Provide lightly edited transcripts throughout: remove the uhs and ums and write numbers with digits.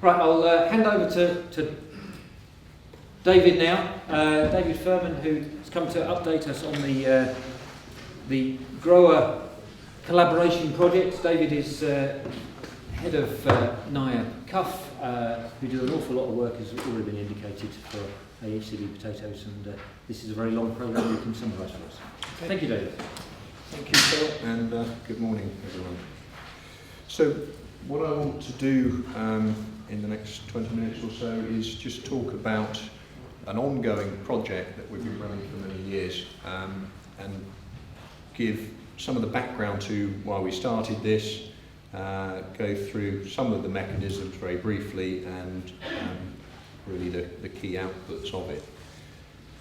Right, I'll hand over to David now. David Firman, who has come to update us on the grower collaboration project. David is head of NIAB CUF, who do an awful lot of work, as already been indicated, for AHDB Potatoes, and this is a very long programme you can summarise for us. Okay. Thank you, David. Thank you, Phil, and good morning, everyone. So, what I want to do in the next 20 minutes or so is just talk about an ongoing project that we've been running for many years, and give some of the background to why we started this, go through some of the mechanisms very briefly, and really the key outputs of it.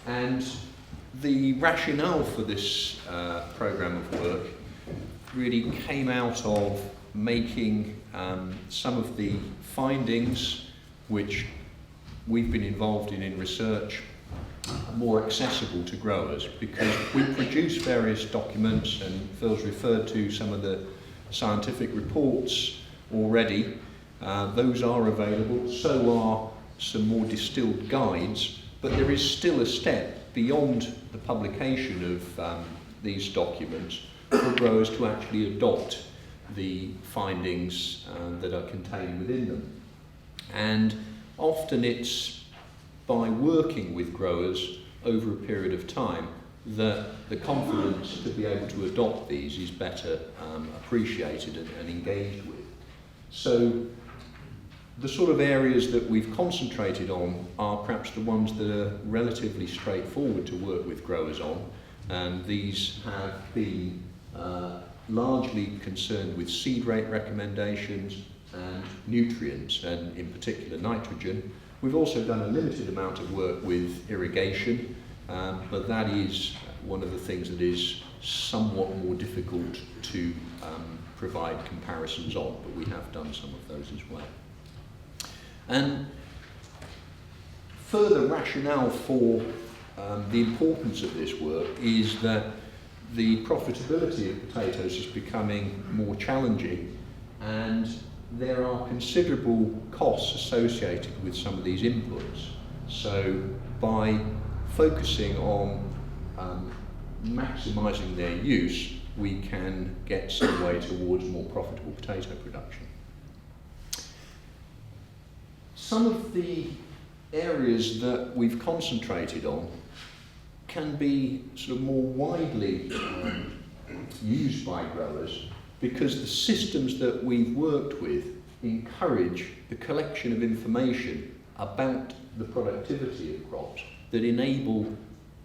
And the rationale for this programme of work really came out of making some of the findings which we've been involved in research more accessible to growers, because we produce various documents, and Phil's referred to some of the scientific reports already. Those are available, so are some more distilled guides, but there is still a step beyond the publication of these documents for growers to actually adopt the findings that are contained within them. And often it's by working with growers over a period of time that the confidence to be able to adopt these is better appreciated and engaged with. So the sort of areas that we've concentrated on are perhaps the ones that are relatively straightforward to work with growers on, and these have been largely concerned with seed rate recommendations and nutrients, and in particular nitrogen. We've also done a limited amount of work with irrigation, but that is one of the things that is somewhat more difficult to provide comparisons on, but we have done some of those as well. And further rationale for the importance of this work is that the profitability of potatoes is becoming more challenging, and there are considerable costs associated with some of these inputs. So by focusing on maximising their use, we can get some way towards more profitable potato production. Some of the areas that we've concentrated on can be sort of more widely used by growers, because the systems that we've worked with encourage the collection of information about the productivity of crops that enable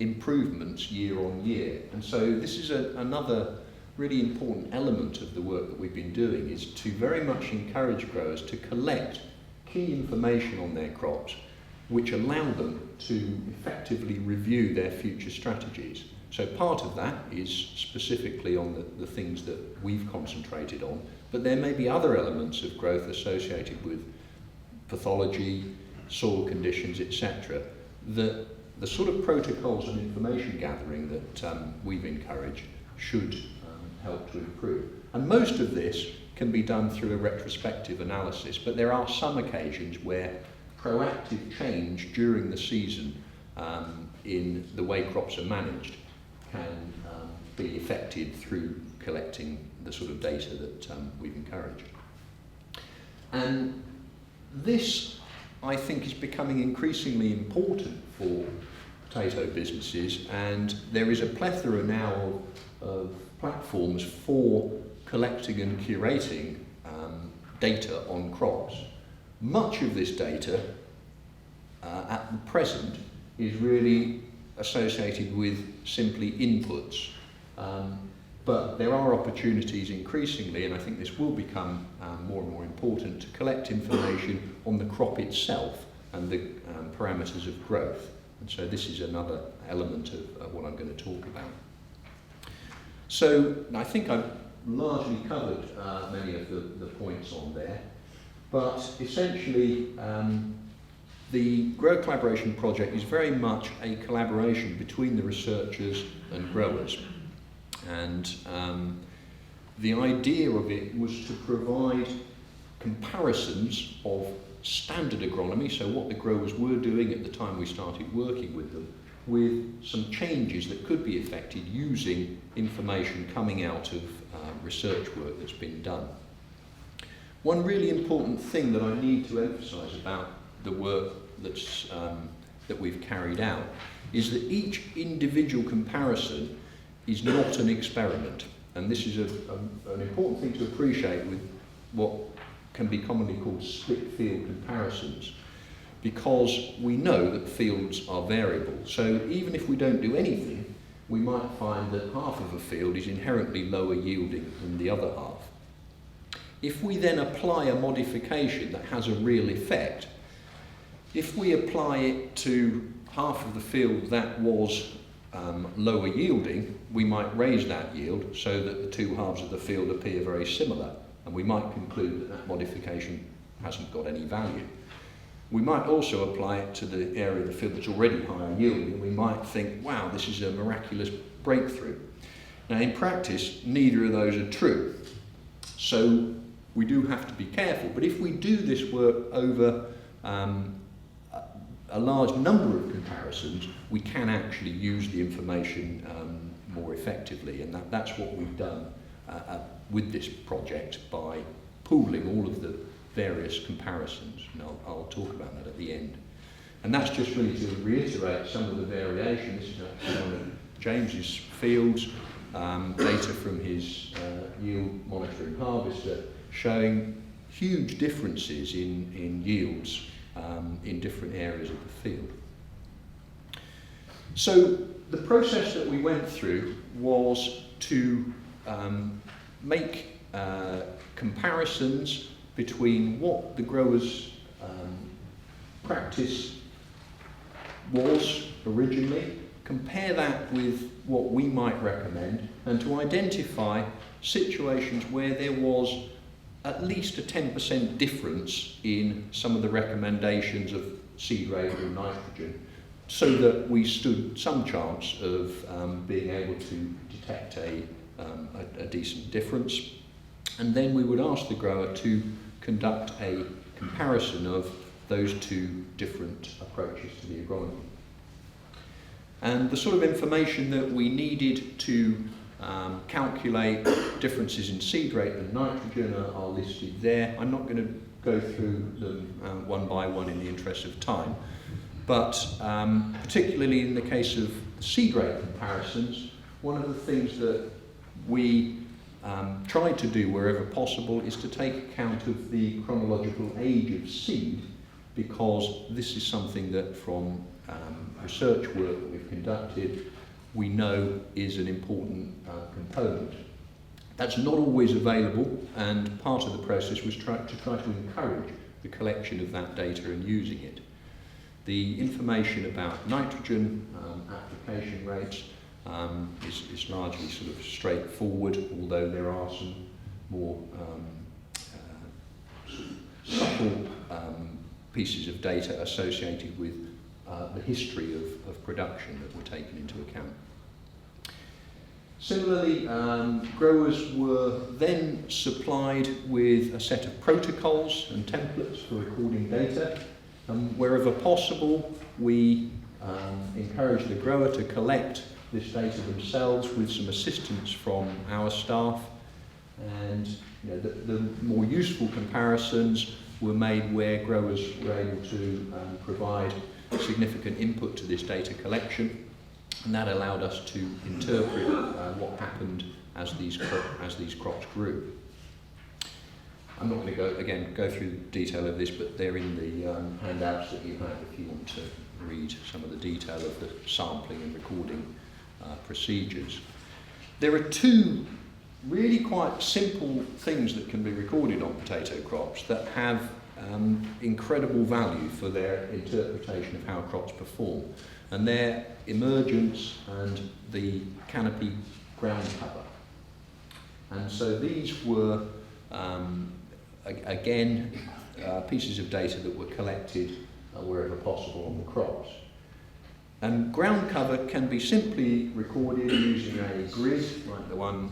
improvements year on year. And so this is another really important element of the work that we've been doing, is to very much encourage growers to collect key information on their crops which allow them to effectively review their future strategies. So part of that is specifically on the things that we've concentrated on, but there may be other elements of growth associated with pathology, soil conditions, etc., that the sort of protocols and information gathering that we've encouraged should help to improve. And most of this can be done through a retrospective analysis, but there are some occasions where proactive change during the season in the way crops are managed can be effected through collecting the sort of data that we've encouraged. And this, I think, is becoming increasingly important for potato businesses, and there is a plethora now of platforms for collecting and curating data on crops. Much of this data at the present is really associated with simply inputs, but there are opportunities increasingly, and I think this will become more and more important, to collect information on the crop itself and the parameters of growth. And so this is another element of what I'm going to talk about. So I think I've largely covered many of the points on there, but essentially the Grow Collaboration Project is very much a collaboration between the researchers and growers. And the idea of it was to provide comparisons of standard agronomy, so what the growers were doing at the time we started working with them, with some changes that could be effected using information coming out of research work that's been done. One really important thing that I need to emphasise about the work that's, that we've carried out is that each individual comparison is not an experiment. And this is an important thing to appreciate with what can be commonly called split field comparisons, because we know that fields are variable. So even if we don't do anything, we might find that half of a field is inherently lower yielding than the other half. If we then apply a modification that has a real effect, if we apply it to half of the field that was lower yielding, we might raise that yield so that the two halves of the field appear very similar, and we might conclude that that modification hasn't got any value. We might also apply it to the area of the field that's already higher yielding, and we might think, wow, this is a miraculous breakthrough. Now in practice, neither of those are true. So we do have to be careful, but if we do this work over a large number of comparisons, we can actually use the information more effectively, and that's what we've done with this project by pooling all of the various comparisons, and I'll talk about that at the end. And that's just really to reiterate some of the variation. This is actually one of James's fields, data from his yield monitoring harvester, showing huge differences in yields in different areas of the field. So the process that we went through was to make comparisons between what the growers' practice was originally, compare that with what we might recommend, and to identify situations where there was at least a 10% difference in some of the recommendations of seed rate or nitrogen, so that we stood some chance of being able to detect a decent difference. And then we would ask the grower to conduct a comparison of those two different approaches to the agronomy. And the sort of information that we needed to calculate differences in seed rate and nitrogen are listed there. I'm not going to go through them one by one in the interest of time, but particularly in the case of seed rate comparisons, one of the things that we tried to do wherever possible is to take account of the chronological age of seed, because this is something that from research work that we've conducted we know is an important component. That's not always available, and part of the process was to try to encourage the collection of that data and using it. The information about nitrogen application rates is largely sort of straightforward, although there are some more subtle pieces of data associated with the history of production that were taken into account. Similarly, growers were then supplied with a set of protocols and templates for recording data. Wherever possible, we encourage the grower to collect this data themselves with some assistance from our staff. And the more useful comparisons were made where growers were able to provide significant input to this data collection, and that allowed us to interpret what happened as these crops grew. I'm not going to go through the detail of this, but they're in the handouts that you have if you want to read some of the detail of the sampling and recording procedures. There are two really quite simple things that can be recorded on potato crops that have incredible value for their interpretation of how crops perform, and they're emergence and the canopy ground cover. And so these were again pieces of data that were collected wherever possible on the crops. And ground cover can be simply recorded using a grid like the one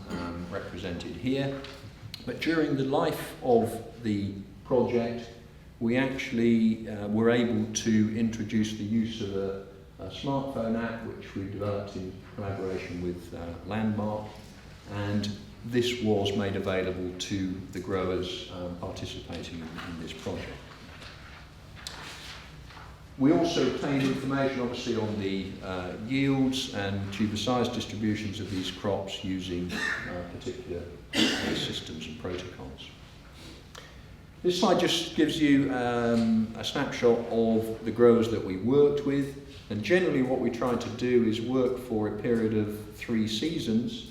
represented here, but during the life of the project we actually were able to introduce the use of a smartphone app, which we developed in collaboration with Landmark, and this was made available to the growers participating in this project. We also obtained information obviously on the yields and tuber size distributions of these crops using particular systems and protocols. This slide just gives you a snapshot of the growers that we worked with, and generally what we tried to do is work for a period of 3 seasons,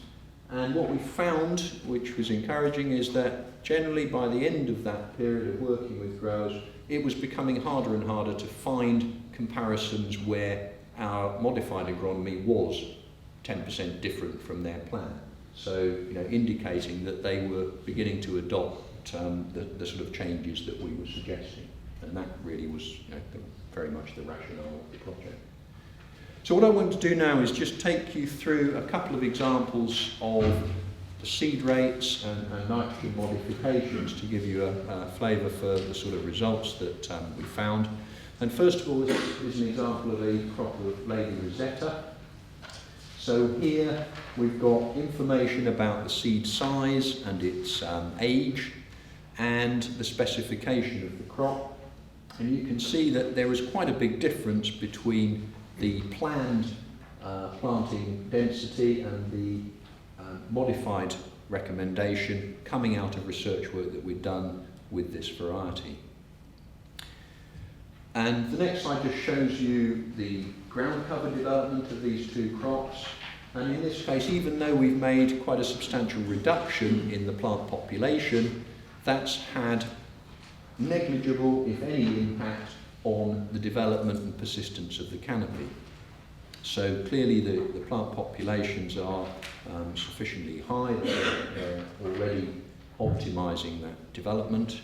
and what we found, which was encouraging, is that generally by the end of that period of working with growers, it was becoming harder and harder to find comparisons where our modified agronomy was 10% different from their plan. So, indicating that they were beginning to adopt the sort of changes that we were suggesting. And that really was very much the rationale of the project. So what I want to do now is just take you through a couple of examples of the seed rates and nitrogen modifications to give you a flavour for the sort of results that we found. And first of all, this is an example of a crop of Lady Rosetta. So here we've got information about the seed size and its age and the specification of the crop. And you can see that there is quite a big difference between the planned planting density and the modified recommendation coming out of research work that we've done with this variety. And the next slide just shows you the ground cover development of these 2 crops. And in this case, even though we've made quite a substantial reduction in the plant population, that's had negligible, if any, impact on the development and persistence of the canopy. So clearly the plant populations are sufficiently high, they're already optimising that development.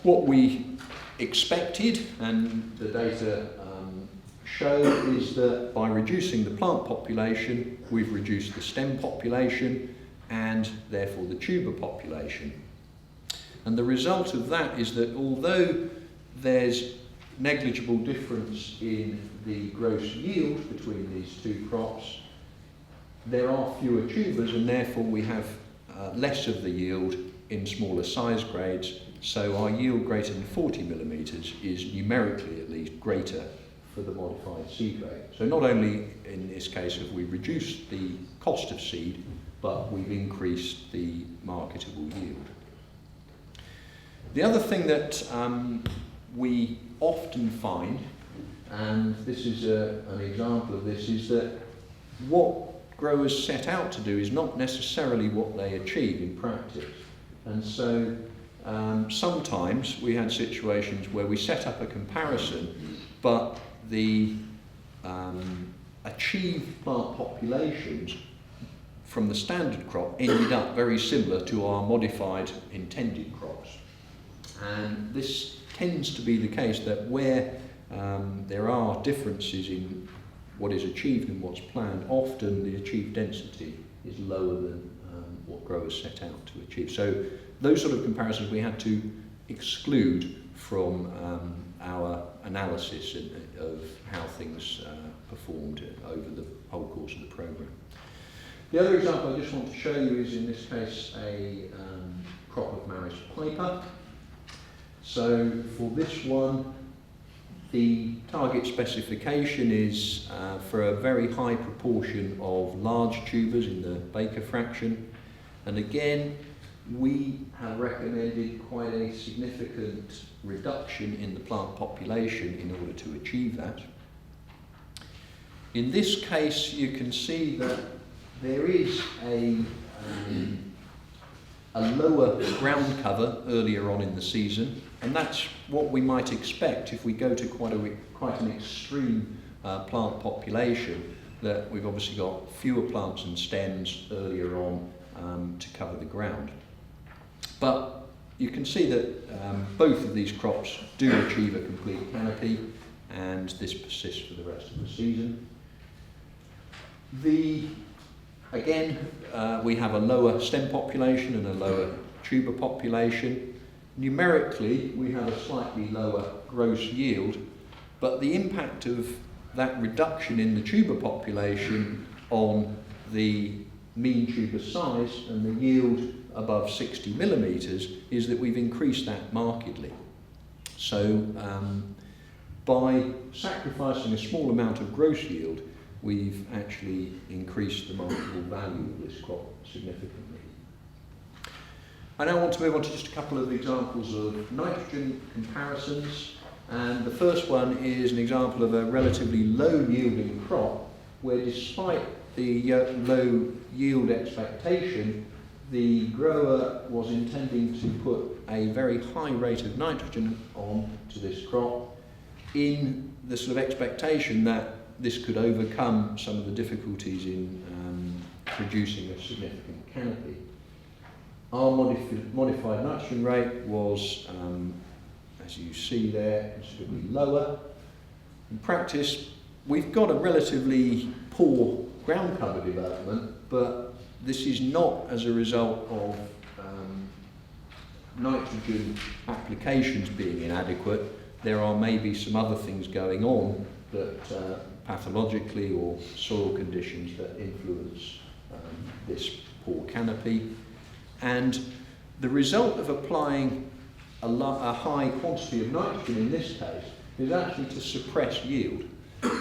What we expected, and the data show, is that by reducing the plant population, we've reduced the stem population and therefore the tuber population. And the result of that is that although there's negligible difference in the gross yield between these 2 crops, there are fewer tubers, and therefore we have less of the yield in smaller size grades. So our yield greater than 40 millimetres is numerically at least greater for the modified seed rate. So not only in this case have we reduced the cost of seed, but we've increased the marketable yield. The other thing that we often find, and this is an example of this, is that what growers set out to do is not necessarily what they achieve in practice. And so sometimes we had situations where we set up a comparison, but the achieved plant populations from the standard crop ended up very similar to our modified intended crops. And this tends to be the case that where there are differences in what is achieved and what's planned, often the achieved density is lower than what growers set out to achieve. So those sort of comparisons we had to exclude from our analysis of how things performed over the whole course of the programme. The other example I just want to show you is, in this case, a crop of Maris piper. So for this one, the target specification is for a very high proportion of large tubers in the Baker fraction. And again, we have recommended quite a significant reduction in the plant population in order to achieve that. In this case, you can see that there is a lower ground cover earlier on in the season, and that's what we might expect if we go to quite an extreme plant population, that we've obviously got fewer plants and stems earlier on to cover the ground. But you can see that both of these crops do achieve a complete canopy, and this persists for the rest of the season. Again, we have a lower stem population and a lower tuber population, numerically we have a slightly lower gross yield, but the impact of that reduction in the tuber population on the mean tuber size and the yield above 60 millimetres is that we've increased that markedly. So by sacrificing a small amount of gross yield, we've actually increased the marketable value of this crop significantly. I now want to move on to just a couple of examples of nitrogen comparisons, and the first one is an example of a relatively low yielding crop where, despite the low yield expectation, the grower was intending to put a very high rate of nitrogen on to this crop in the sort of expectation that this could overcome some of the difficulties in producing a significant canopy. Our modified nitrogen rate was, as you see there, considerably lower. In practice, we've got a relatively poor ground cover development, but this is not as a result of nitrogen applications being inadequate. There are maybe some other things going on that pathologically or soil conditions that influence this poor canopy. And the result of applying a high quantity of nitrogen in this case is actually to suppress yield.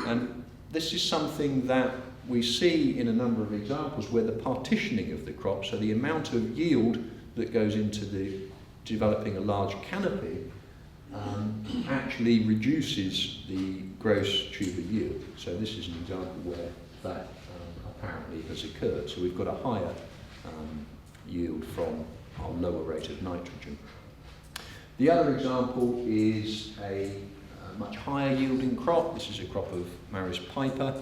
And this is something that we see in a number of examples where the partitioning of the crop, so the amount of yield that goes into the developing a large canopy, actually reduces the gross tuber yield. So this is an example where that apparently has occurred. So we've got a higher yield from our lower rate of nitrogen. The other example is a much higher yielding crop. This is a crop of Maris piper.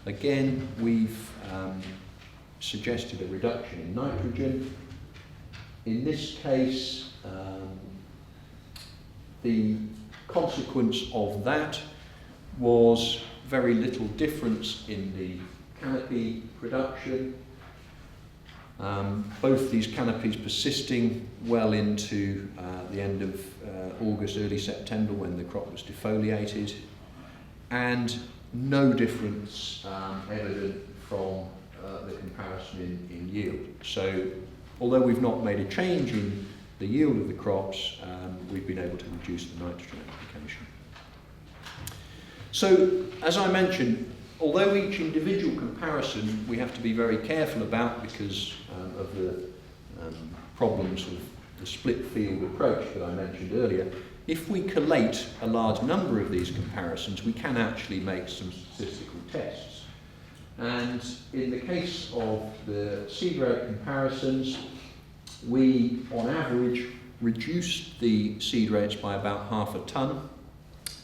Again, we've suggested a reduction in nitrogen. In this case, the consequence of that was very little difference in the canopy production. Both these canopies persisting well into the end of August, early September, when the crop was defoliated, and no difference evident from the comparison in yield. So although we've not made a change in the yield of the crops, we've been able to reduce the nitrogen application. So, as I mentioned, although each individual comparison we have to be very careful about because of the problems of the split field approach that I mentioned earlier, if we collate a large number of these comparisons, we can actually make some statistical tests. And in the case of the seed rate comparisons, we, on average, reduced the seed rates by about 0.5 tonne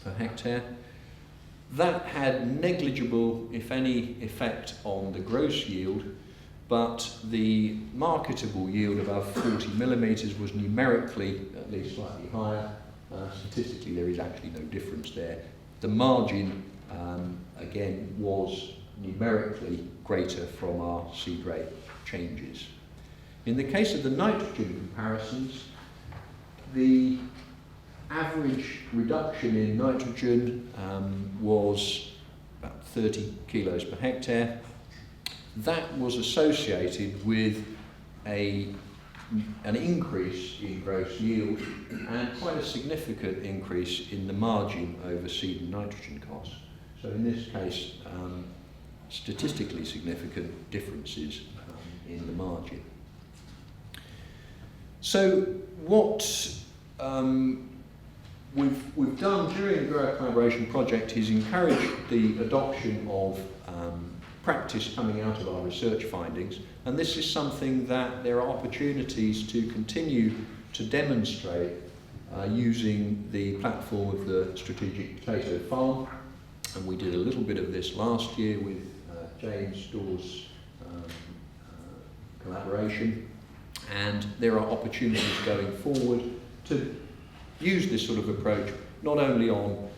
per hectare. That had negligible, if any, effect on the gross yield, but the marketable yield above 40 millimetres was numerically at least slightly higher. Statistically, there is actually no difference there. The margin, again, was numerically greater from our seed rate changes. In the case of the nitrogen comparisons, the average reduction in nitrogen was about 30 kilos per hectare. That was associated with an increase in gross yield and quite a significant increase in the margin over seed and nitrogen costs. So in this case, statistically significant differences in the margin. So what we've done during the Grower Collaboration Project is encourage the adoption of practice coming out of our research findings, and this is something that there are opportunities to continue to demonstrate using the platform of the Strategic Potato Farm, and we did a little bit of this last year with James Dawes' collaboration, and there are opportunities going forward to use this sort of approach not only on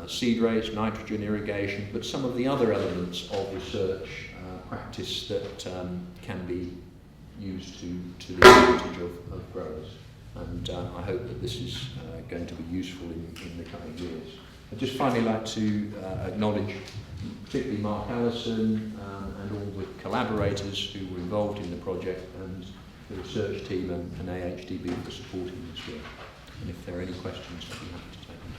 seed rates, nitrogen irrigation, but some of the other elements of research practice that can be used to the advantage of growers. And and I hope that this is going to be useful in the coming years. I'd just finally like to acknowledge particularly Mark Allison and all the collaborators who were involved in the project, and the research team and AHDB for supporting this work. And if there are any questions, I'd be happy to take them.